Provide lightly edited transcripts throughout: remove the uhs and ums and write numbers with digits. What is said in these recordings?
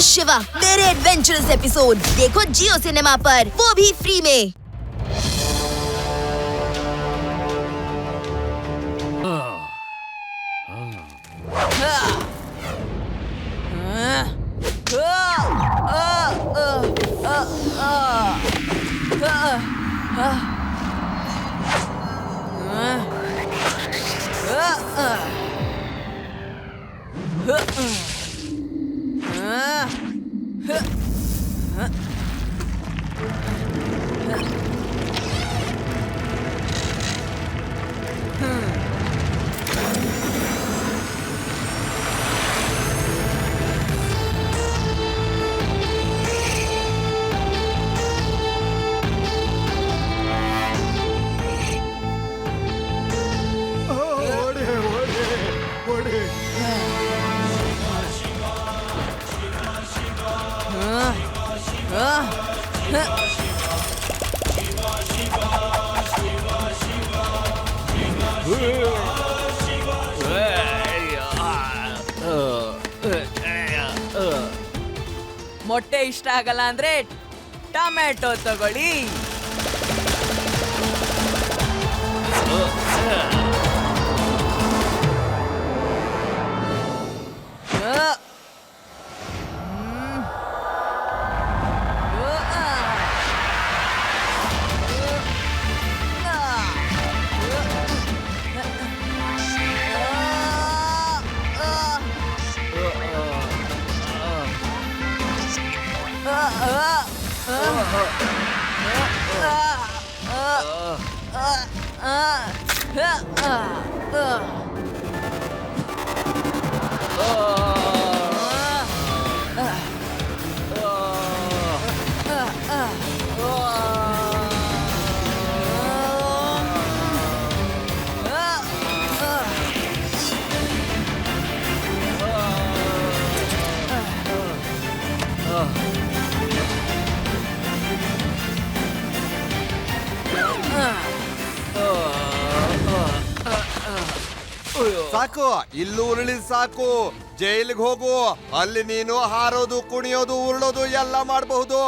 शिवा मेरे adventurous episode देखो जियो cinema पर, वो भी फ्री में। ಮೊಟ್ಟೆ ಇಷ್ಟ ಆಗಲ್ಲ ಅಂದ್ರೆ ಟೊಮ್ಯಾಟೊ ತಗೊಳ್ಳಿ. ಸಾಕು, ಇಲ್ಲೂ ಉರುಳಿದ್ ಸಾಕು. ಜೈಲಿಗೆ ಹೋಗು. ಅಲ್ಲಿ ನೀನು ಹಾರೋದು, ಕುಣಿಯೋದು, ಉರುಳೋದು ಎಲ್ಲ ಮಾಡಬಹುದು.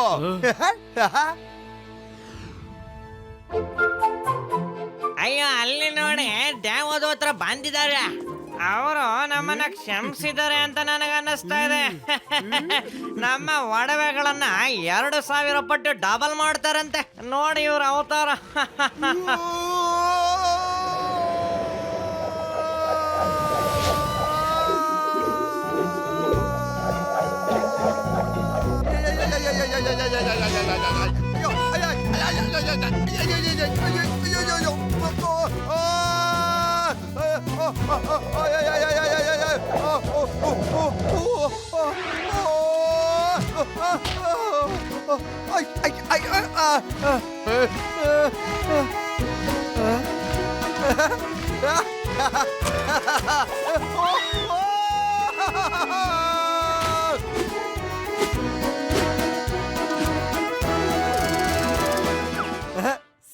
ಅಯ್ಯೋ, ಅಲ್ಲಿ ನೋಡಿ ಡ್ಯಾಮ್ ಓದೋ ಹತ್ರ ಬಂದಿದ್ದಾರೆ. ಅವರು ನಮ್ಮನ್ನ ಕ್ಷಮಿಸಿದ್ದಾರೆ ಅಂತ ನನಗನ್ನಿಸ್ತಾ ಇದೆ. ನಮ್ಮ ಒಡವೆಗಳನ್ನ 2,000 ಪಟ್ಟು ಡಬಲ್ ಮಾಡ್ತಾರಂತೆ. ನೋಡಿ ಇವ್ರ ಅವತಾರ.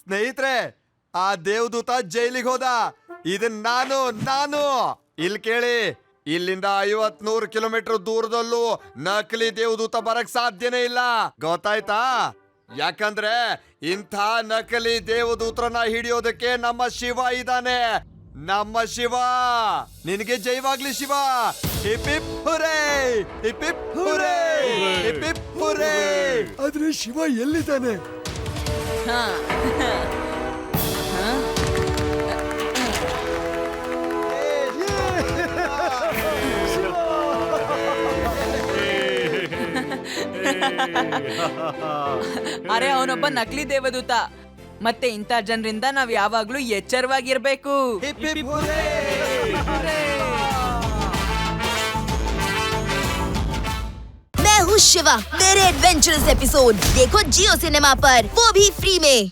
ಸ್ನೇಹಿತರೆ, ಆ ದೇವದೂತ ಜೈಲಿಗೆ ಹೋದ. ಇದನ್ ನಾನು ಇಲ್ಲಿ ಕೇಳಿ. ಇಲ್ಲಿಂದ 50-100 ಕಿಲೋಮೀಟರ್ ದೂರದಲ್ಲೂ ನಕಲಿ ದೇವದೂತ ಬರಕ್ ಸಾಧ್ಯನೇ ಇಲ್ಲ, ಗೊತ್ತಾಯ್ತಾ? ಯಾಕಂದ್ರೆ ಇಂಥ ನಕಲಿ ದೇವದೂತರನ್ನ ಹಿಡಿಯೋದಕ್ಕೆ ನಮ್ಮ ಶಿವ ಇದ್ದಾನೆ. ನಮ್ಮ ಶಿವ. ನಿನಗೆ ಜೈವಾಗ್ಲಿ Shiva. Hip hip hurray, hip hip hurray, hip hip hurray. ಆದ್ರೆ ಶಿವ ಎಲ್ಲಿದ್ದಾನೆ? ಅರೆ, ಅವನೊಬ್ಬ ನಕಲಿ ದೇವದೂತ. ಮತ್ತೆ ಇಂಥ ಜನರಿಂದ ನಾವ್ ಯಾವಾಗ್ಲೂ ಎಚ್ಚರವಾಗಿರ್ಬೇಕು. मैं हूँ शिवा मेरे एडवेंचरस एपिसोड देखो जियो सिनेमा पर, वो भी फ्री में।